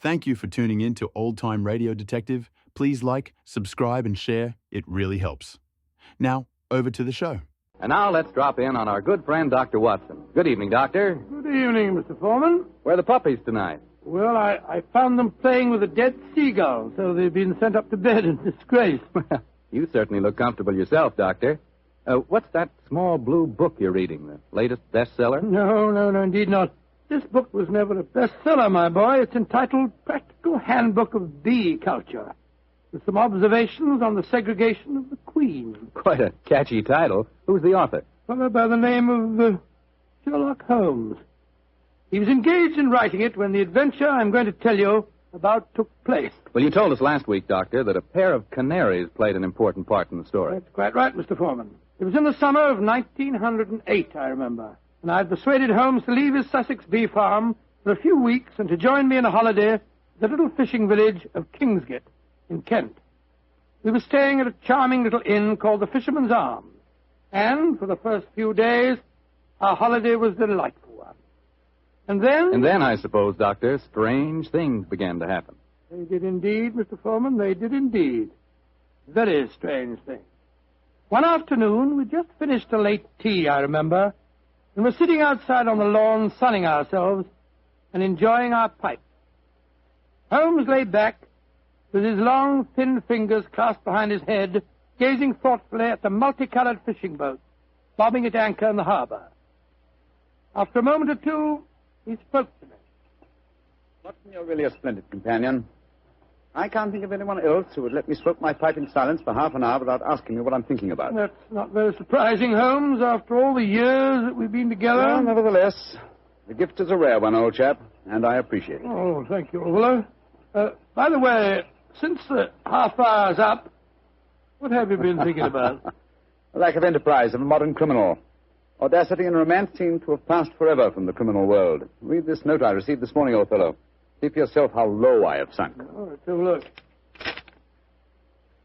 Thank you for tuning in to Old Time Radio Detective. Please like, subscribe, and share. It really helps. Now, over to the show. And now let's drop in on our good friend, Dr. Watson. Good evening, Doctor. Good evening, Mr. Foreman. Where are the puppies tonight? Well, I found them playing with a dead seagull, so they've been sent up to bed in disgrace. You certainly look comfortable yourself, Doctor. What's that small blue book you're reading, the latest bestseller? No, indeed not. This book was never a bestseller, my boy. It's entitled Practical Handbook of Bee Culture, with some observations on the segregation of the queen. Quite a catchy title. Who's the author? A fellow by the name of Sherlock Holmes. He was engaged in writing it when the adventure I'm going to tell you about took place. Well, you told us last week, Doctor, that a pair of canaries played an important part in the story. That's quite right, Mr. Foreman. It was in the summer of 1908, I remember, and I had persuaded Holmes to leave his Sussex bee farm for a few weeks and to join me in a holiday at the little fishing village of Kingsgate in Kent. We were staying at a charming little inn called the Fisherman's Arms, and for the first few days, our holiday was a delightful one. And then, I suppose, Doctor, strange things began to happen. They did indeed, Mr. Foreman, they did indeed. Very strange things. One afternoon, we just finished a late tea, I remember, and were sitting outside on the lawn sunning ourselves and enjoying our pipes. Holmes lay back with his long, thin fingers clasped behind his head, gazing thoughtfully at the multicolored fishing boats bobbing at anchor in the harbor. After a moment or two, he spoke to me. Watson, you're really a splendid companion. I can't think of anyone else who would let me smoke my pipe in silence for half an hour without asking me what I'm thinking about. That's not very surprising, Holmes, after all the years that we've been together. Well, nevertheless, the gift is a rare one, old chap, and I appreciate it. Oh, thank you, Orville. By the way, since the half hour's up, what have you been thinking about? The lack of enterprise of a modern criminal. Audacity and romance seem to have passed forever from the criminal world. Read this note I received this morning, old fellow. See for yourself how low I have sunk. Oh, let's have a look.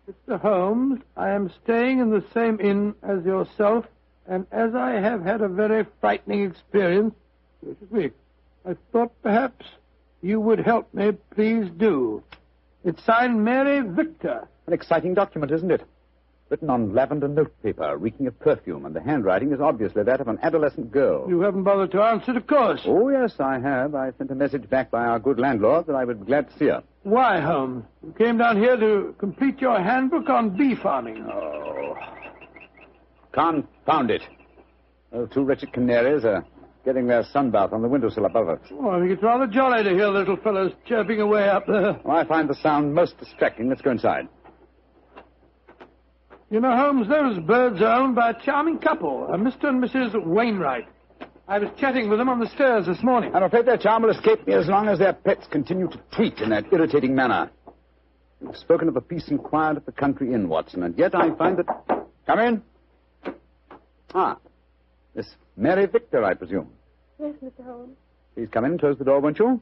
Mr. Holmes, I am staying in the same inn as yourself, and as I have had a very frightening experience this week, I thought perhaps you would help me. Please do. It's signed Mary Victor. An exciting document, isn't it? Written on lavender notepaper, reeking of perfume, and the handwriting is obviously that of an adolescent girl. You haven't bothered to answer it, of course. Oh, yes, I have. I sent a message back by our good landlord that I would be glad to see her. Why, Holmes? You came down here to complete your handbook on bee farming. Oh. Confound it. Those two wretched canaries are getting their sunbath on the windowsill above us. Oh, I think it's rather jolly to hear the little fellows chirping away up there. Well, I find the sound most distracting. Let's go inside. You know, Holmes, those birds are owned by a charming couple, Mr. and Mrs. Wainwright. I was chatting with them on the stairs this morning. I'm afraid their charm will escape me as long as their pets continue to tweet in that irritating manner. You've spoken of the peace and quiet at the country inn, Watson, and yet I find that... Come in. Ah, Miss Mary Victor, I presume. Yes, Mr. Holmes. Please come in and close the door, won't you?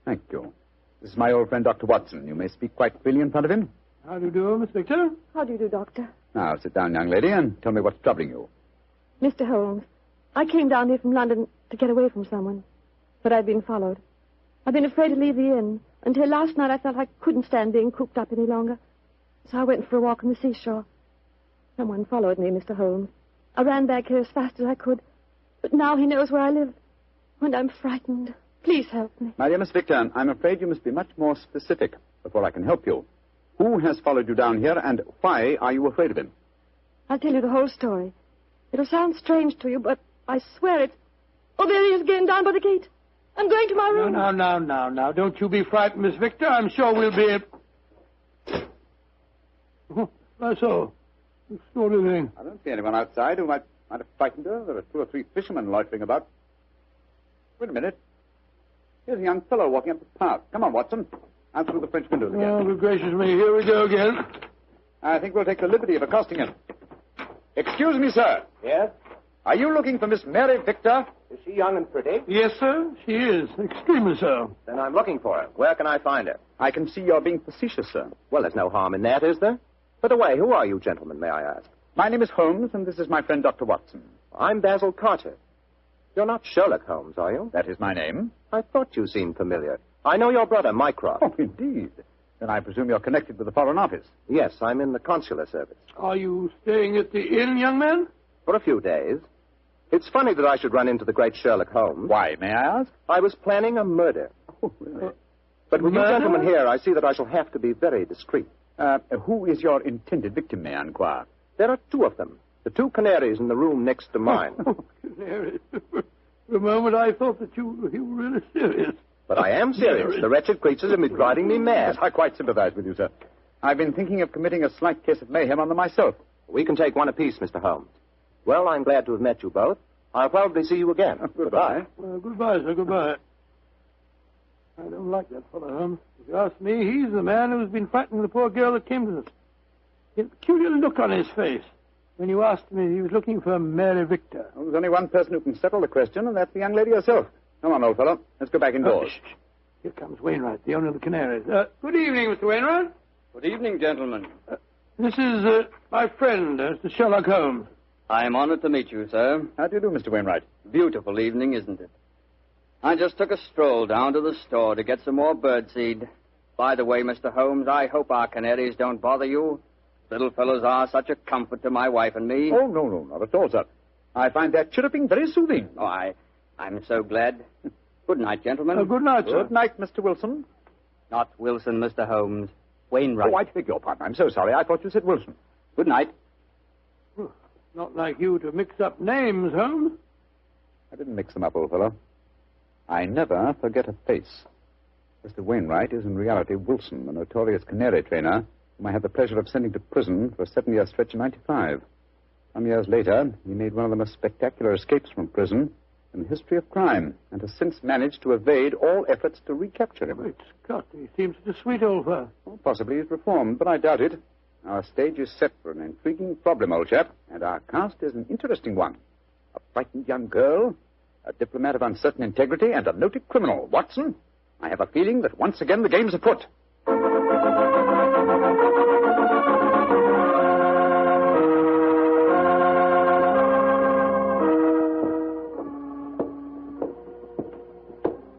Thank you. This is my old friend, Dr. Watson. You may speak quite freely in front of him. How do you do, Miss Victor? How do you do, Doctor? Now, sit down, young lady, and tell me what's troubling you. Mr. Holmes, I came down here from London to get away from someone, but I've been followed. I've been afraid to leave the inn. Until last night, I felt I couldn't stand being cooped up any longer. So I went for a walk on the seashore. Someone followed me, Mr. Holmes. I ran back here as fast as I could, but now he knows where I live, and I'm frightened. Please help me. My dear Miss Victor, I'm afraid you must be much more specific before I can help you. Who has followed you down here, and why are you afraid of him? I'll tell you the whole story. It'll sound strange to you, but I swear it. Oh, there he is again, down by the gate. I'm going to my room. Now. Don't you be frightened, Miss Victor. I'm sure we'll be... Why so? Extraordinary. I don't see anyone outside who might have frightened her. There are 2 or 3 fishermen loitering about. Wait a minute. Here's a young fellow walking up the path. Come on, Watson. Out through the French windows again. Oh, good gracious me. Here we go again. I think we'll take the liberty of accosting him. Excuse me, sir. Yes? Are you looking for Miss Mary Victor? Is she young and pretty? Yes, sir. She is. Extremely so. Then I'm looking for her. Where can I find her? I can see you're being facetious, sir. Well, there's no harm in that, is there? By the way, who are you gentlemen, may I ask? My name is Holmes, and this is my friend Dr. Watson. I'm Basil Carter. You're not Sherlock Holmes, are you? That is my name. I thought you seemed familiar. I know your brother, Mycroft. Oh, indeed. Then I presume you're connected with the Foreign Office. Yes, I'm in the consular service. Are you staying at the inn, young man? For a few days. It's funny that I should run into the great Sherlock Holmes. Why, may I ask? I was planning a murder. Oh, really? But with you Murder? gentlemen here, I see that I shall have to be very discreet. Who is your intended victim, may I inquire? There are two of them. The two canaries in the room next to mine. Oh, Canary. For a moment I thought that you were really serious. But I am serious. The wretched creatures have been driving me mad. Yes, I quite sympathize with you, sir. I've been thinking of committing a slight case of mayhem on them myself. We can take one apiece, Mr. Holmes. Well, I'm glad to have met you both. I'll probably see you again. Goodbye. Goodbye, sir, goodbye. I don't like that fellow, Holmes. If you ask me, he's the man who's been frightening the poor girl that came to us. He had a peculiar look on his face when you asked me he was looking for Mary Victor. Well, there's only one person who can settle the question, and that's the young lady herself. Come on, old fellow. Let's go back indoors. Shh. Here comes Wainwright, the owner of the Canaries. Good evening, Mr. Wainwright. Good evening, gentlemen. This is my friend, Mr. Sherlock Holmes. I am honored to meet you, sir. How do you do, Mr. Wainwright? Beautiful evening, isn't it? I just took a stroll down to the store to get some more birdseed. By the way, Mr. Holmes, I hope our canaries don't bother you. Little fellows are such a comfort to my wife and me. Oh, no, not at all, sir. I find their chirruping very soothing. Oh, I'm so glad. Good night, gentlemen. Good night, sir. Good night, Mr. Wilson. Not Wilson, Mr. Holmes. Wainwright. Oh, I beg your pardon. I'm so sorry. I thought you said Wilson. Good night. Not like you to mix up names, Holmes. I didn't mix them up, old fellow. I never forget a face. Mr. Wainwright is in reality Wilson, the notorious canary trainer, whom I had the pleasure of sending to prison for a 7-year stretch in '95. Some years later, he made one of the most spectacular escapes from prison in the history of crime, and has since managed to evade all efforts to recapture him. Great Scott, he seems such a sweet old fellow. Well, possibly he's reformed, but I doubt it. Our stage is set for an intriguing problem, old chap, and our cast is an interesting one. A frightened young girl, a diplomat of uncertain integrity, and a noted criminal. Watson, I have a feeling that once again the game's afoot.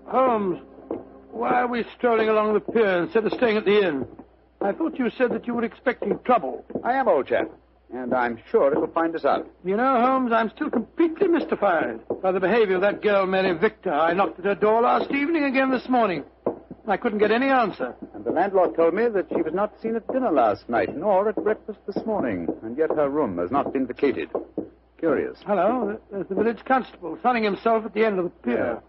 Holmes, why are we strolling along the pier instead of staying at the inn? I thought you said that you were expecting trouble. I am, old chap, and I'm sure it'll find us out. You know, Holmes, I'm still completely mystified by the behavior of that girl, Mary Victor. I knocked at her door last evening, again this morning. I couldn't get any answer. And the landlord told me that she was not seen at dinner last night, nor at breakfast this morning, and yet her room has not been vacated. Curious. Hello, there's the village constable sunning himself at the end of the pier.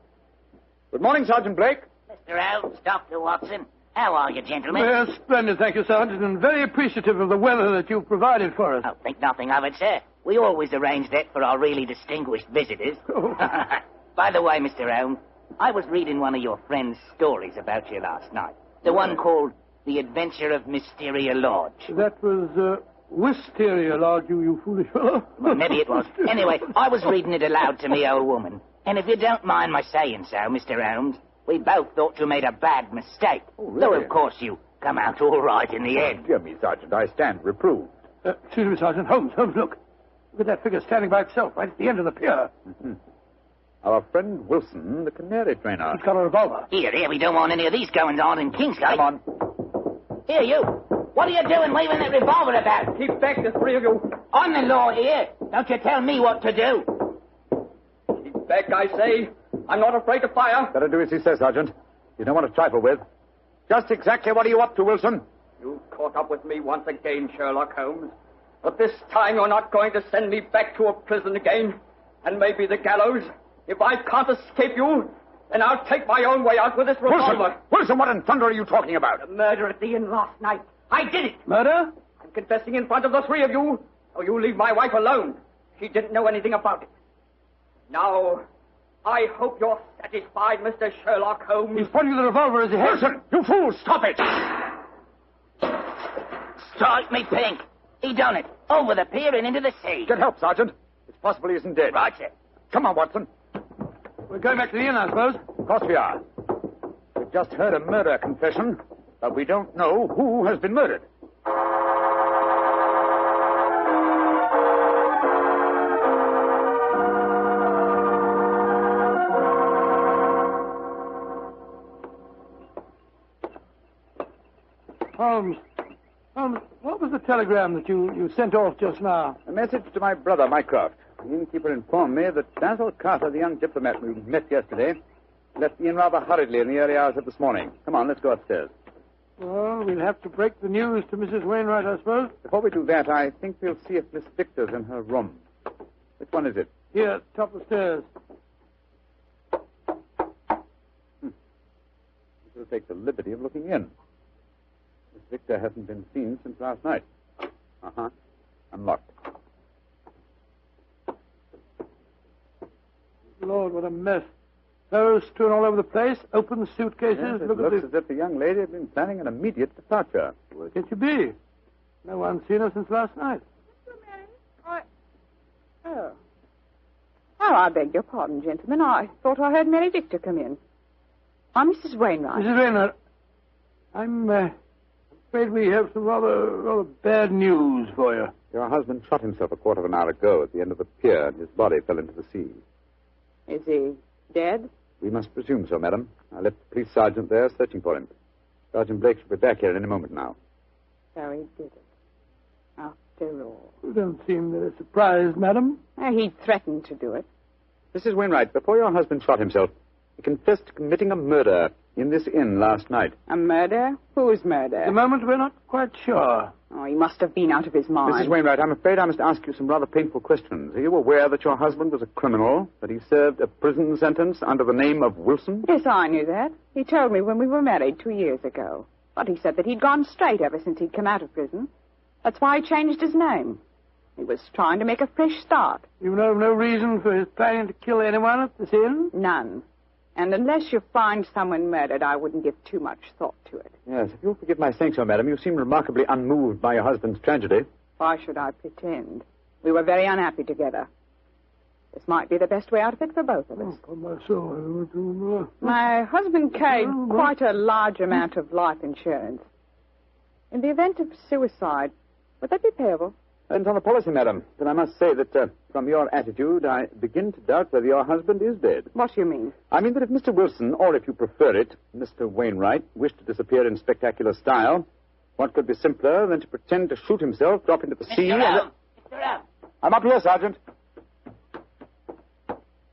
Good morning, Sergeant Blake. Mr. Holmes, Dr. Watson. How are you, gentlemen? Well, splendid, thank you, Sergeant, and very appreciative of the weather that you've provided for us. Oh, think nothing of it, sir. We always arrange that for our really distinguished visitors. Oh. By the way, Mr. Holmes, I was reading one of your friend's stories about you last night. The one called The Adventure of Mysteria Lodge. That was, Wisteria Lodge, you foolish fellow. Well, maybe it was. Anyway, I was reading it aloud to me old woman. And if you don't mind my saying so, Mr. Holmes, we both thought you made a bad mistake. Oh, really? Though, of course, you come out all right in the end. Dear me, Sergeant, I stand reproved. Excuse me, Sergeant. Holmes, look. Look at that figure standing by itself right at the end of the pier. Mm-hmm. Our friend Wilson, the canary trainer. He's got a revolver. Here, we don't want any of these goings-on in Kingsgate. Come on. Here, you. What are you doing waving that revolver about? Keep back, the three of you. I'm the law here. Don't you tell me what to do. Keep back, I say. I'm not afraid to fire. Better do as he says, Sergeant. You don't want to trifle with. Just exactly what are you up to, Wilson? You caught up with me once again, Sherlock Holmes. But this time you're not going to send me back to a prison again. And maybe the gallows. If I can't escape you, then I'll take my own way out with this revolver. Wilson, what in thunder are you talking about? The murder at the inn last night. I did it. Murder? I'm confessing in front of the three of you. So you leave my wife alone. She didn't know anything about it. Now, I hope you're satisfied, Mr. Sherlock Holmes. He's pointing the revolver as he heads. Wilson, you fool, stop it! Strike me pink. He done it. Over the pier and into the sea. Get help, Sergeant. It's possible he isn't dead. Right, sir. Come on, Watson. We're going back to the inn, I suppose. Of course we are. We've just heard a murder confession, but we don't know who has been murdered. Holmes. Holmes, what was the telegram that you sent off just now? A message to my brother, Mycroft. The innkeeper informed me that Basil Carter, the young diplomat we met yesterday, left the inn rather hurriedly in the early hours of this morning. Come on, let's go upstairs. Well, we'll have to break the news to Mrs. Wainwright, I suppose. Before we do that, I think we'll see if Miss Victor's in her room. Which one is it? Here, top of the stairs. We'll take the liberty of looking in. Miss Victor hasn't been seen since last night. Uh-huh. Unlocked. Lord, what a mess. Clothes strewn all over the place, open suitcases. Yes, it Look looks at as if the young lady had been planning an immediate departure. Where can she be? No one's seen her since last night. Oh, I beg your pardon, gentlemen. I thought I heard Mary Victor come in. I'm Mrs. Wainwright. Mrs. Wainwright, I'm afraid we have some rather bad news for you. Your husband shot himself a quarter of an hour ago at the end of the pier, and his body fell into the sea. Is he dead? We must presume so, madam. I left the police sergeant there searching for him. Sergeant Blake should be back here any moment now. So he did it. After all. You don't seem very surprised, madam. He threatened to do it. Mrs. Wainwright, before your husband shot himself, he confessed to committing a murder in this inn last night. A murder? Whose murder? At the moment, we're not quite sure. Oh, he must have been out of his mind. Mrs. Wainwright, I'm afraid I must ask you some rather painful questions. Are you aware that your husband was a criminal, that he served a prison sentence under the name of Wilson? Yes, I knew that. He told me when we were married 2 years ago. But he said that he'd gone straight ever since he'd come out of prison. That's why he changed his name. He was trying to make a fresh start. You know of no reason for his planning to kill anyone at this inn? None. And unless you find someone murdered, I wouldn't give too much thought to it. Yes, if you'll forgive my saying so, madam, you seem remarkably unmoved by your husband's tragedy. Why should I pretend? We were very unhappy together. This might be the best way out of it for both of us. Oh, my soul. My husband carried quite a large amount of life insurance. In the event of suicide, would that be payable? Depends on the policy, madam. But I must say that from your attitude, I begin to doubt whether your husband is dead. What do you mean? I mean that if Mr. Wilson, or if you prefer it, Mr. Wainwright, wished to disappear in spectacular style, what could be simpler than to pretend to shoot himself, drop into the sea... Mr. Ram. I'm up here, Sergeant.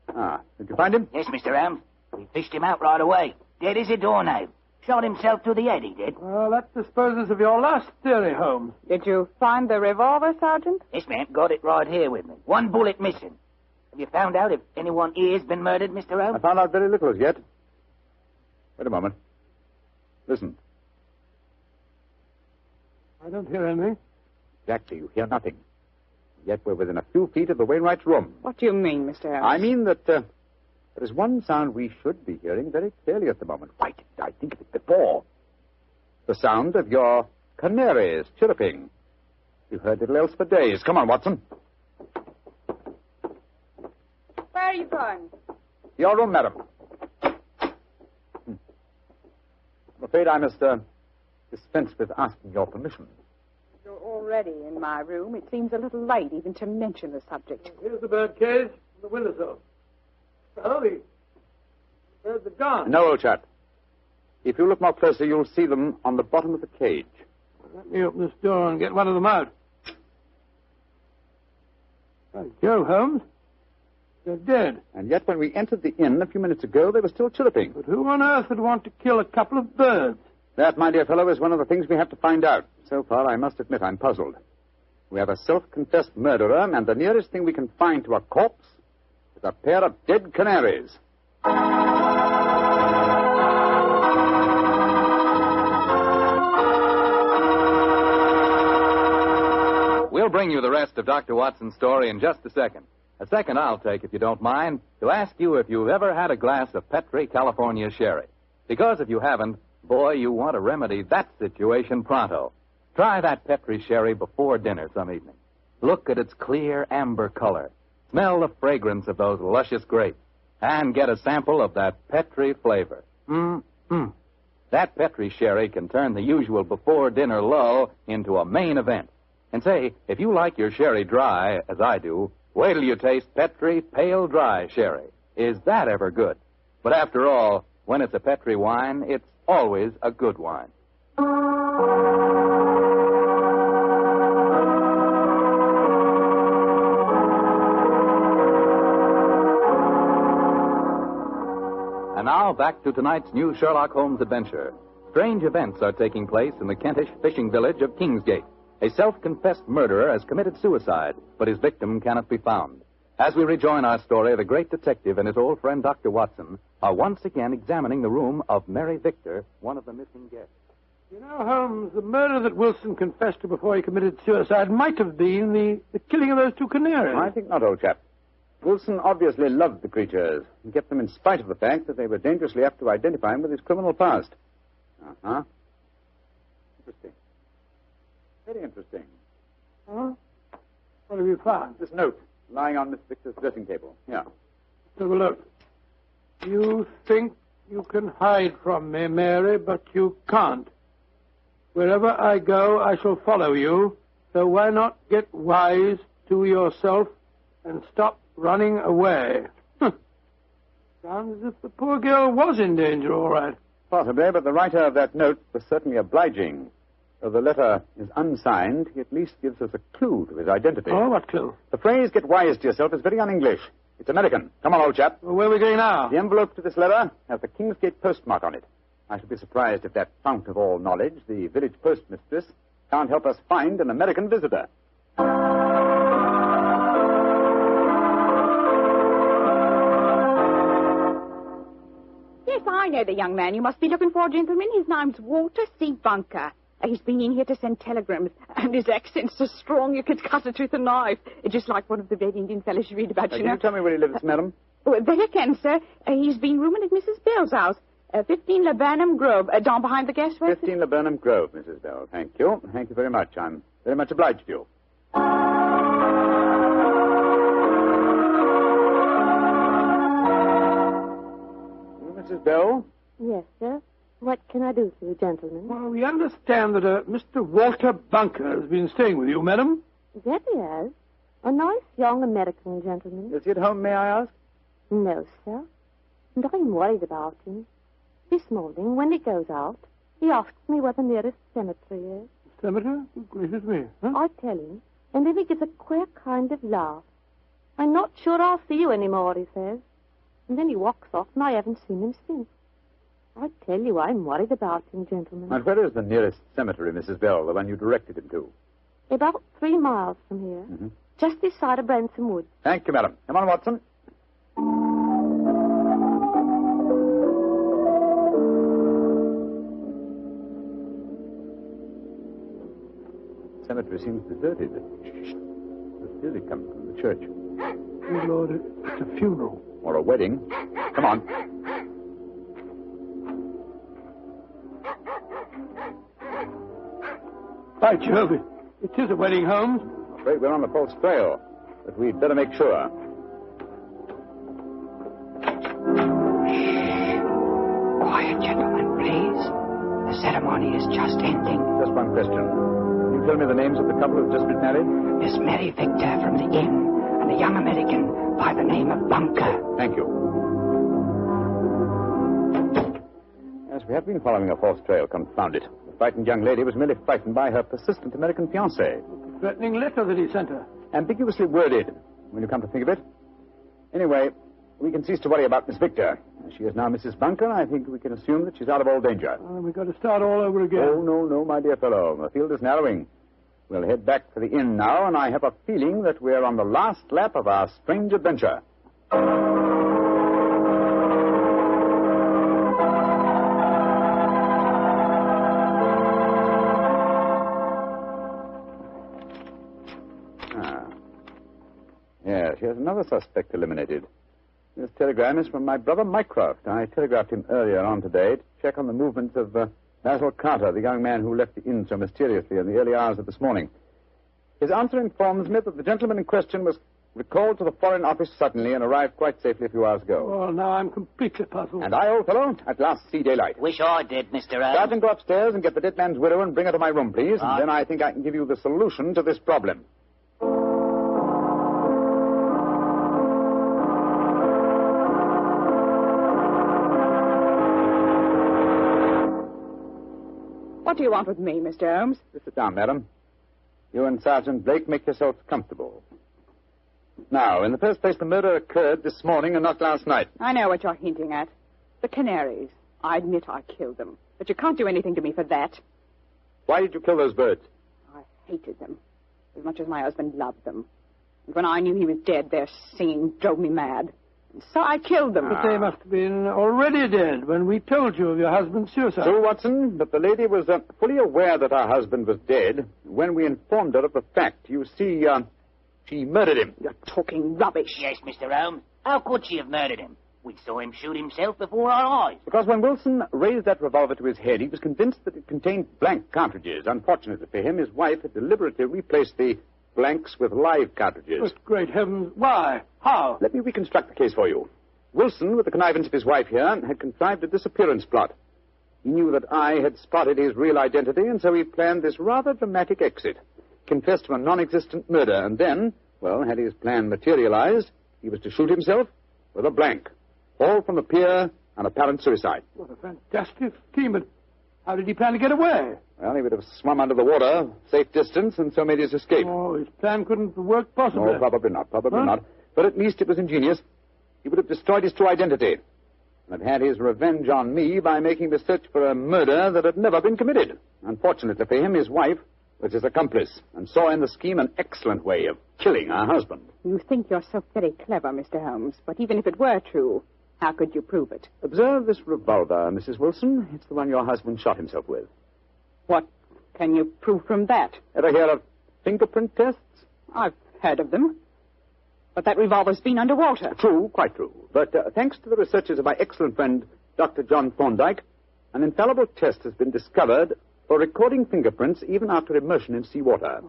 Ah, did you find him? Yes, Mr. Ram. We fished him out right away. Dead as a doornail. Shot himself through the head, he did. Well, that disposes of your last theory, Holmes. Did you find the revolver, Sergeant? Yes, ma'am. Got it right here with me. One bullet missing. Have you found out if anyone here's been murdered, Mr. I Holmes? found out very little as yet. Wait a moment. Listen. I don't hear anything. Exactly, you hear nothing. Yet we're within a few feet of the Wainwright's room. What do you mean, Mr. Harris? I mean that there is one sound we should be hearing very clearly at the moment. Why didn't I think of it before? The sound of your canaries chirruping. You've heard little else for days. Come on, Watson. Where are you going? Your room, madam. I'm afraid I must dispense with asking your permission. You're already in my room. It seems a little late even to mention the subject. Here's the bird cage, the windowsill. Oh, the birds are gone. No, old chap. If you look more closely, you'll see them on the bottom of the cage. Let me open this door and get one of them out. By Jove, Holmes. They're dead. And yet when we entered the inn a few minutes ago, they were still chirruping. But who on earth would want to kill a couple of birds? That, my dear fellow, is one of the things we have to find out. So far, I must admit I'm puzzled. We have a self-confessed murderer, and the nearest thing we can find to a corpse is a pair of dead canaries. We'll bring you the rest of Dr. Watson's story in just a second. A second I'll take, if you don't mind, to ask you if you've ever had a glass of Petri California Sherry. Because if you haven't, boy, you want to remedy that situation pronto. Try that Petri Sherry before dinner some evening. Look at its clear amber color. Smell the fragrance of those luscious grapes. And get a sample of that Petri flavor. Mmm. That Petri Sherry can turn the usual before-dinner lull into a main event. And say, if you like your sherry dry, as I do, wait till you taste Petri Pale Dry Sherry. Is that ever good? But after all, when it's a Petri wine, it's always a good wine. And now, back to tonight's new Sherlock Holmes adventure. Strange events are taking place in the Kentish fishing village of Kingsgate. A self-confessed murderer has committed suicide, but his victim cannot be found. As we rejoin our story, the great detective and his old friend Dr. Watson are once again examining the room of Mary Victor, one of the missing guests. You know, Holmes, the murder that Wilson confessed to before he committed suicide might have been the killing of those two canaries. I think not, old chap. Wilson obviously loved the creatures and kept them in spite of the fact that they were dangerously apt to identify him with his criminal past. Uh-huh. Interesting. Very interesting. Huh? What have you found? This note lying on Miss Victor's dressing table. Yeah. Have a look. You think you can hide from me, Mary, but you can't. Wherever I go, I shall follow you. So why not get wise to yourself and stop running away? Sounds as if the poor girl was in danger, all right. Possibly, but the writer of that note was certainly obliging. Though the letter is unsigned, he at least gives us a clue to his identity. Oh, what clue? The phrase, get wise to yourself, is very un-English. It's American. Come on, old chap. Well, where are we going now? The envelope to this letter has the Kingsgate postmark on it. I should be surprised if that fount of all knowledge, the village postmistress, can't help us find an American visitor. Yes, I know the young man you must be looking for, gentlemen. His name's Walter C. Bunker. He's been in here to send telegrams, and his accent's so strong you could cut it with a knife. Just like one of the Red Indian fellows you read about, you know. Can you tell me where he lives, madam? Well, there you can, sir. He's been rooming at Mrs. Bell's house, 15 Laburnum Grove, down behind the gas works. 15 Laburnum Grove, Mrs. Bell. Thank you. Thank you very much. I'm very much obliged to you. Mrs. Bell? Yes, sir. What can I do for you, gentlemen? Well, we understand that Mr. Walter Bunker has been staying with you, madam. Yes, he has. A nice young American gentleman. Is he at home, may I ask? No, sir. And I'm worried about him. This morning, when he goes out, he asks me where the nearest cemetery is. Cemetery? Oh, gracious me. Huh? I tell him, and then he gives a queer kind of laugh. I'm not sure I'll see you anymore, he says. And then he walks off, and I haven't seen him since. I tell you, I'm worried about him, gentlemen. And where is the nearest cemetery, Mrs. Bell, the one you directed him to? About 3 miles from here. Mm-hmm. Just this side of Branson Wood. Thank you, madam. Come on, Watson. The cemetery seems deserted. The music comes from the church. Good Lord, it's a funeral. Or a wedding. Come on. By Jove, it is a wedding, Holmes. I'm afraid we're on the false trail, but we'd better make sure. Quiet, gentlemen, please. The ceremony is just ending. Just one question. Can you tell me the names of the couple who've just been married? Miss Mary Victor from the inn, and a young American by the name of Bunker. Thank you. Yes, we have been following a false trail, confound it. The frightened young lady was merely frightened by her persistent American fiancé. The threatening letter that he sent her. Ambiguously worded, when you come to think of it. Anyway, we can cease to worry about Miss Victor. As she is now Mrs. Bunker, I think we can assume that she's out of all danger. We've got to start all over again. Oh, no, my dear fellow. The field is narrowing. We'll head back to the inn now, and I have a feeling that we're on the last lap of our strange adventure. Yes, here's another suspect eliminated. This telegram is from my brother Mycroft. I telegraphed him earlier on today to check on the movements of Basil Carter, the young man who left the inn so mysteriously in the early hours of this morning. His answer informs me that the gentleman in question was recalled to the Foreign Office suddenly and arrived quite safely a few hours ago. Well, now I'm completely puzzled. And I, old fellow, at last see daylight. Wish I did, Mr. Holmes. Sergeant, go upstairs and get the dead man's widow and bring her to my room, please. And then I think I can give you the solution to this problem. What do you want with me, Mr. Holmes? Just sit down, madam. You and Sergeant Blake make yourselves comfortable. Now, in the first place, the murder occurred this morning and not last night. I know what you're hinting at. The canaries. I admit I killed them. But you can't do anything to me for that. Why did you kill those birds? I hated them as much as my husband loved them. And when I knew he was dead, their singing drove me mad. And so I killed them. But they must have been already dead when we told you of your husband's suicide. True, Watson, but the lady was fully aware that her husband was dead when we informed her of the fact. You see, she murdered him. You're talking rubbish. Yes, Mr. Holmes. How could she have murdered him? We saw him shoot himself before our eyes. Because when Wilson raised that revolver to his head, he was convinced that it contained blank cartridges. Unfortunately for him, his wife had deliberately replaced the blanks with live cartridges. But great heavens, why? How? Let me reconstruct the case for you. Wilson, with the connivance of his wife here, had contrived a disappearance plot. He knew that I had spotted his real identity, and so he planned this rather dramatic exit. Confessed to a non-existent murder, and then, well, had his plan materialized, he was to shoot himself with a blank. All from the pier, an apparent suicide. What a fantastic scheme, but how did he plan to get away? Well, he would have swum under the water, safe distance, and so made his escape. Oh, his plan couldn't work possibly. No, probably not, not. But at least it was ingenious. He would have destroyed his true identity and had his revenge on me by making the search for a murder that had never been committed. Unfortunately for him, his wife was his accomplice and saw in the scheme an excellent way of killing her husband. You think you're so very clever, Mr. Holmes, but even if it were true, how could you prove it? Observe this revolver, Mrs. Wilson. It's the one your husband shot himself with. What can you prove from that? Ever hear of fingerprint tests? I've heard of them. But that revolver's been underwater. True, quite true. But thanks to the researches of my excellent friend, Dr. John Thorndyke, an infallible test has been discovered for recording fingerprints even after immersion in seawater.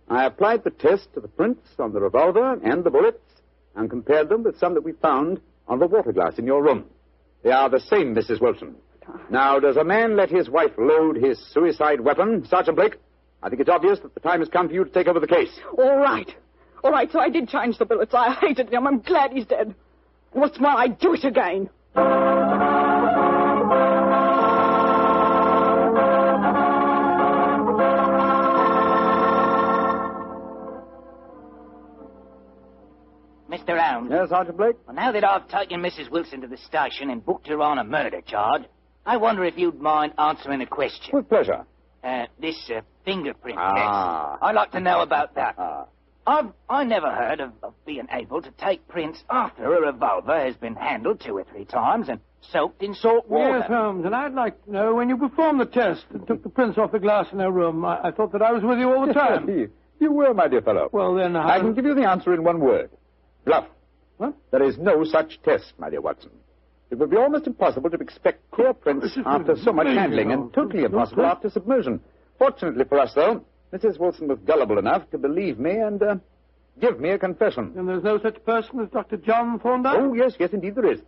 I applied the test to the prints on the revolver and the bullets and compared them with some that we found on the water glass in your room. They are the same, Mrs. Wilson. Now, does a man let his wife load his suicide weapon? Sergeant Blake, I think it's obvious that the time has come for you to take over the case. All right, so I did change the bullets. I hated him. I'm glad he's dead. What's more, I'd do it again. Mr. Holmes. Yes, Sergeant Blake? Well, now that I've taken Mrs. Wilson to the station and booked her on a murder charge, I wonder if you'd mind answering a question. With pleasure. This fingerprint test. I'd like to know about that. I never heard of being able to take prints after a revolver has been handled 2 or 3 times and soaked in salt water. Yes, Holmes, and I'd like to know, when you performed the test and took the prints off the glass in her room, I thought that I was with you all the time. You were, my dear fellow. Well, then, I can give you the answer in one word. Bluff. What? There is no such test, my dear Watson. It would be almost impossible to expect clear prints after so much handling, and totally impossible after submersion. Fortunately for us, though, Mrs. Wilson was gullible enough to believe me and give me a confession. And there's no such person as Dr. John Thorndyke? Oh, yes, indeed there is.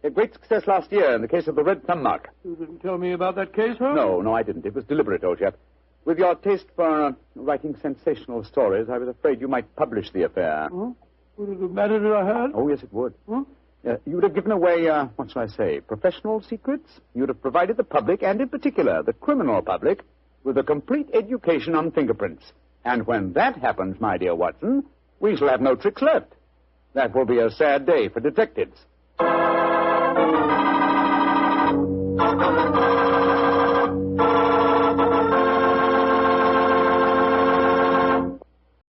A great success last year in the case of the red thumb mark. You didn't tell me about that case, Holmes? No, I didn't. It was deliberate, old chap. With your taste for writing sensational stories, I was afraid you might publish the affair. Oh? Would it have mattered if I heard? Oh, yes, it would. Hmm? You would have given away, what shall I say, professional secrets. You would have provided the public, and in particular the criminal public, with a complete education on fingerprints. And when that happens, my dear Watson, we shall have no tricks left. That will be a sad day for detectives.